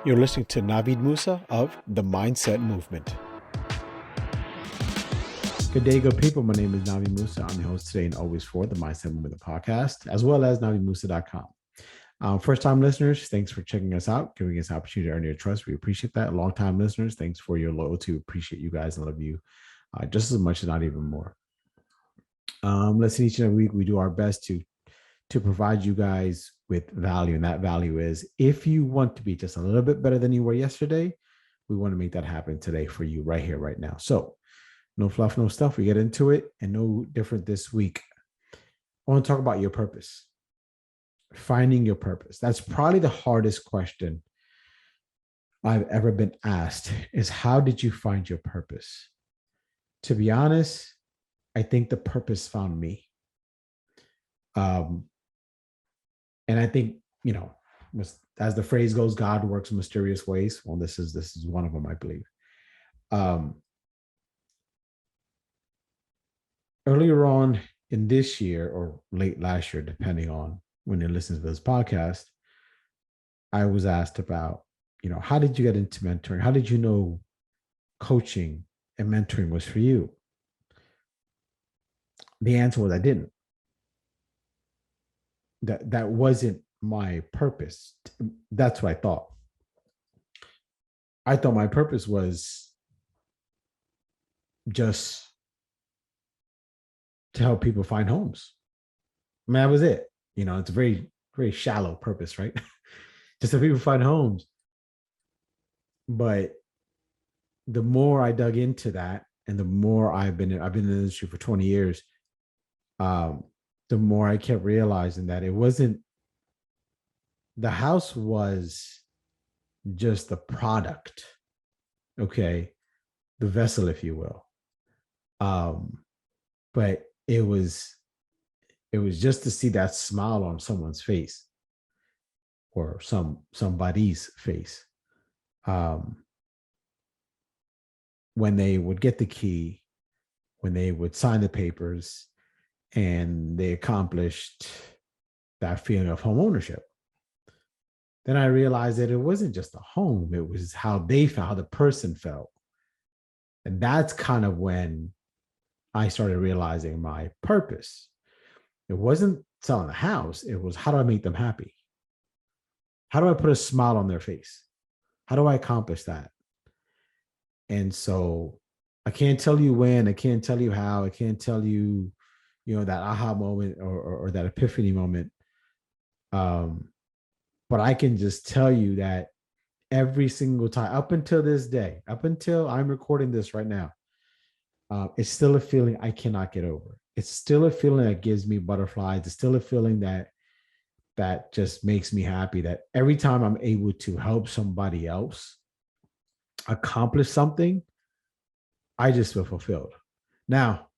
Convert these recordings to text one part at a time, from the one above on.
You're listening to Navid Moosa of the Mindset Movement. Good day, good people. My name is Navid Moosa. I'm your host today and always for the Mindset Movement, the podcast, as well as navidmoosa.com. First-time listeners, thanks for checking us out, giving us an opportunity to earn your trust. We appreciate that. Long-time listeners, thanks for your loyalty. We appreciate you guys and love you just as much, if not even more. Listen, each and every week we do our best to provide you guys with value. And that value is, if you want to be just a little bit better than you were yesterday, we want to make that happen today for you right here, right now. So no fluff, no stuff. We get into it, and no different this week. I want to talk about your purpose. Finding your purpose. That's probably the hardest question I've ever been asked, is how did you find your purpose? To be honest, I think the purpose found me. And I think, as the phrase goes, God works in mysterious ways. Well, this is one of them, I believe. Earlier on in this year or late last year, depending on when you listen to this podcast, I was asked about, how did you get into mentoring? How did you know coaching and mentoring was for you? The answer was I didn't. That wasn't my purpose. That's what I thought. I thought my purpose was just to help people find homes. I mean, that was it. It's a very, very shallow purpose, right? Just so people find homes. But the more I dug into that, and the more I've been in the industry for 20 years, the more I kept realizing that it wasn't, the house was just the product, okay, the vessel, if you will. But it was just to see that smile on someone's face, or somebody's face, when they would get the key, when they would sign the papers, and they accomplished that feeling of home ownership. Then I realized that it wasn't just a home, it was how they felt, how the person felt. And that's kind of when I started realizing my purpose. It wasn't selling a house, it was, how do I make them happy? How do I put a smile on their face? How do I accomplish that? And so I can't tell you when, I can't tell you how, I can't tell you, that aha moment or that epiphany moment. But I can just tell you that every single time, up until this day, up until I'm recording this right now, it's still a feeling I cannot get over. It's still a feeling that gives me butterflies. It's still a feeling that just makes me happy, that every time I'm able to help somebody else accomplish something, I just feel fulfilled. Now,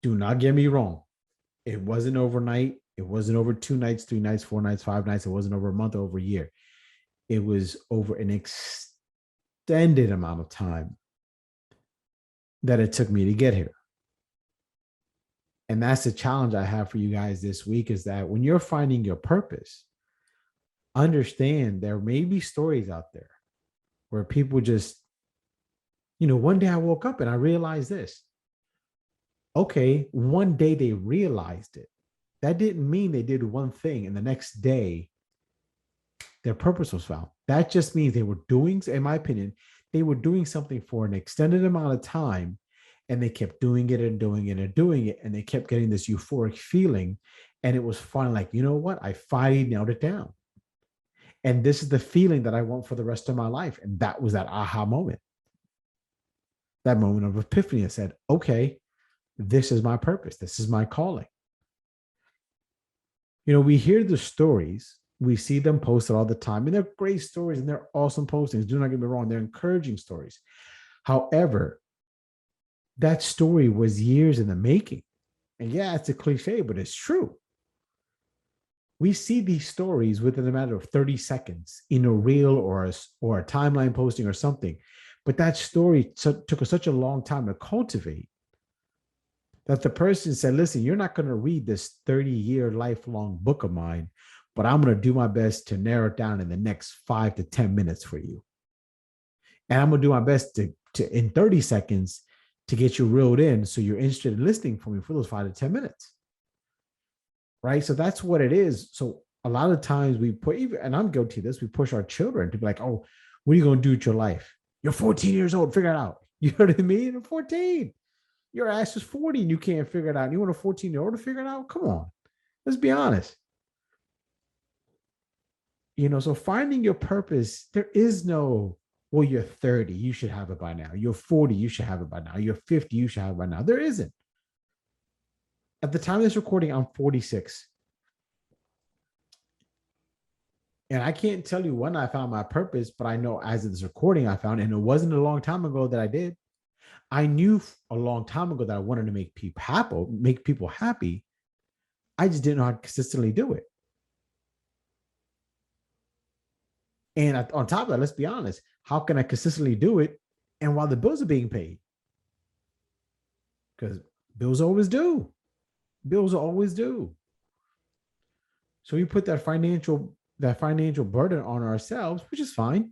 do not get me wrong. It wasn't overnight. It wasn't over 2 nights, 3 nights, 4 nights, 5 nights. It wasn't over a month or over a year. It was over an extended amount of time that it took me to get here. And that's the challenge I have for you guys this week, is that when you're finding your purpose, understand there may be stories out there where people just, one day I woke up and I realized this. Okay, one day they realized it. That didn't mean they did one thing and the next day their purpose was found. That just means they were doing, in my opinion, they were doing something for an extended amount of time, and they kept doing it and doing it and doing it, and they kept getting this euphoric feeling. And it was finally like, you know what? I finally nailed it down. And this is the feeling that I want for the rest of my life. And that was that aha moment. That moment of epiphany. I said, okay, this is my purpose. This is my calling. We hear the stories, we see them posted all the time, and they're great stories and they're awesome postings. Do not get me wrong. They're encouraging stories. However, that story was years in the making. And yeah, it's a cliche, but it's true. We see these stories within a matter of 30 seconds in a reel or a timeline posting or something. But that story took such a long time to cultivate that the person said, listen, you're not going to read this 30-year lifelong book of mine but I'm going to do my best to narrow it down in the next 5 to 10 minutes for you. And I'm going to do my best to in 30 seconds to get you reeled in so you're interested in listening for me for those 5 to 10 minutes. Right. So that's what it is. So a lot of times we put, and I'm guilty of this, we push our children to be like, oh, what are you going to do with your life? You're 14 years old, figure it out. You know what I mean? You're 14. Your ass is 40 and you can't figure it out. You want a 14-year-old to figure it out? Come on. Let's be honest. So finding your purpose, there is no, well, you're 30, you should have it by now. You're 40, you should have it by now. You're 50, you should have it by now. There isn't. At the time of this recording, I'm 46. And I can't tell you when I found my purpose, but I know as of this recording, I found, and it wasn't a long time ago that I did. I knew a long time ago that I wanted to make people happy. I just didn't know how to consistently do it. And on top of that, let's be honest, how can I consistently do it? And while the bills are being paid, because bills always do. Bills always do. So we put that financial burden on ourselves, which is fine.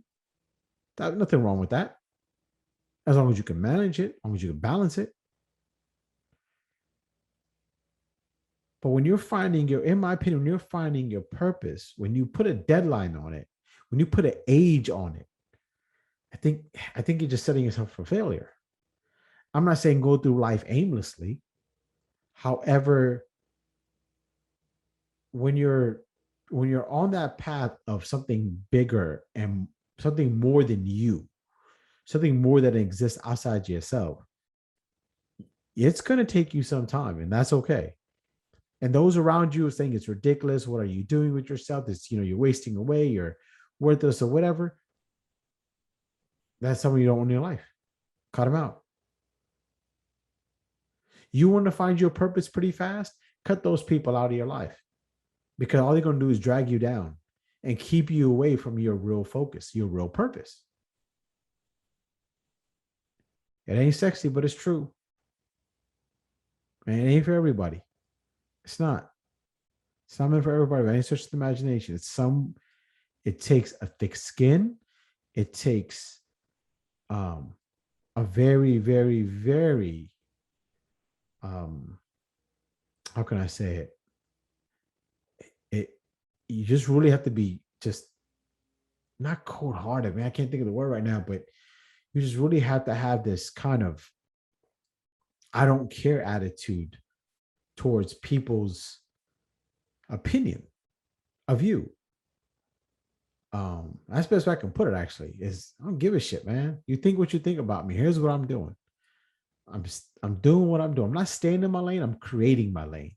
There's nothing wrong with that. As long as you can manage it, as long as you can balance it. But when you're finding in my opinion, when you're finding your purpose, when you put a deadline on it, when you put an age on it, I think you're just setting yourself for failure. I'm not saying go through life aimlessly. However, when you're on that path of something bigger and something more than you, something more that exists outside yourself, it's going to take you some time, and that's okay. And those around you are saying it's ridiculous. What are you doing with yourself? It's, you're wasting away, you're worthless or whatever. That's someone you don't want in your life. Cut them out. You want to find your purpose pretty fast? Cut those people out of your life, because all they're going to do is drag you down and keep you away from your real focus, your real purpose. It ain't sexy, but it's true. And it ain't for everybody. It's not. It's not meant for everybody. It ain't such an imagination. It takes a thick skin. It takes a very, very, very, how can I say it? You just really have to be just not cold-hearted. I mean, I can't think of the word right now, but you just really have to have this kind of I don't care attitude towards people's opinion of you. That's the best way I can put it, actually, is I don't give a shit, man. You think what you think about me. Here's what I'm doing. I'm doing what I'm doing. I'm not staying in my lane. I'm creating my lane.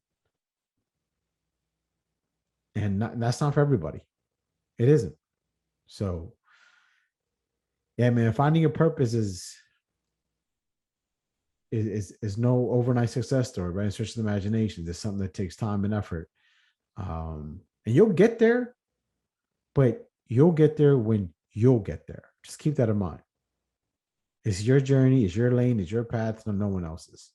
And that's not for everybody. It isn't. So, yeah, man, finding your purpose is no overnight success story, right? It's just an imagination. It's something that takes time and effort. And you'll get there, but you'll get there when you'll get there. Just keep that in mind. It's your journey, it's your lane, it's your path, no one else's.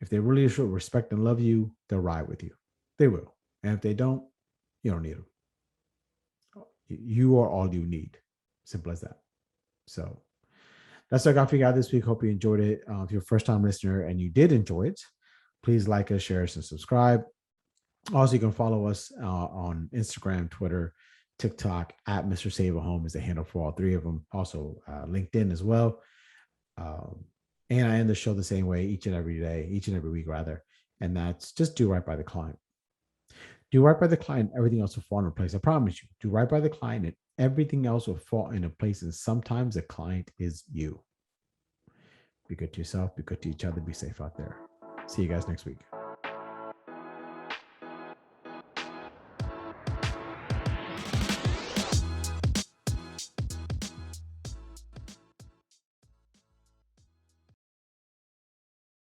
If they really should respect and love you, they'll ride with you. They will. And if they don't, you don't need them. You are all you need. Simple as that. So that's what I got for you guys this week. Hope you enjoyed it. If you're a first-time listener and you did enjoy it, please like us, share us, and subscribe. Also, you can follow us on Instagram, Twitter, TikTok at Mr. Save a Home is the handle for all three of them. Also, LinkedIn as well. And I end the show the same way each and every week, rather. And that's just do right by the client. Do right by the client, everything else will fall into place. I promise you. Do right by the client, and everything else will fall into place. And sometimes the client is you. Be good to yourself, be good to each other, be safe out there. See you guys next week.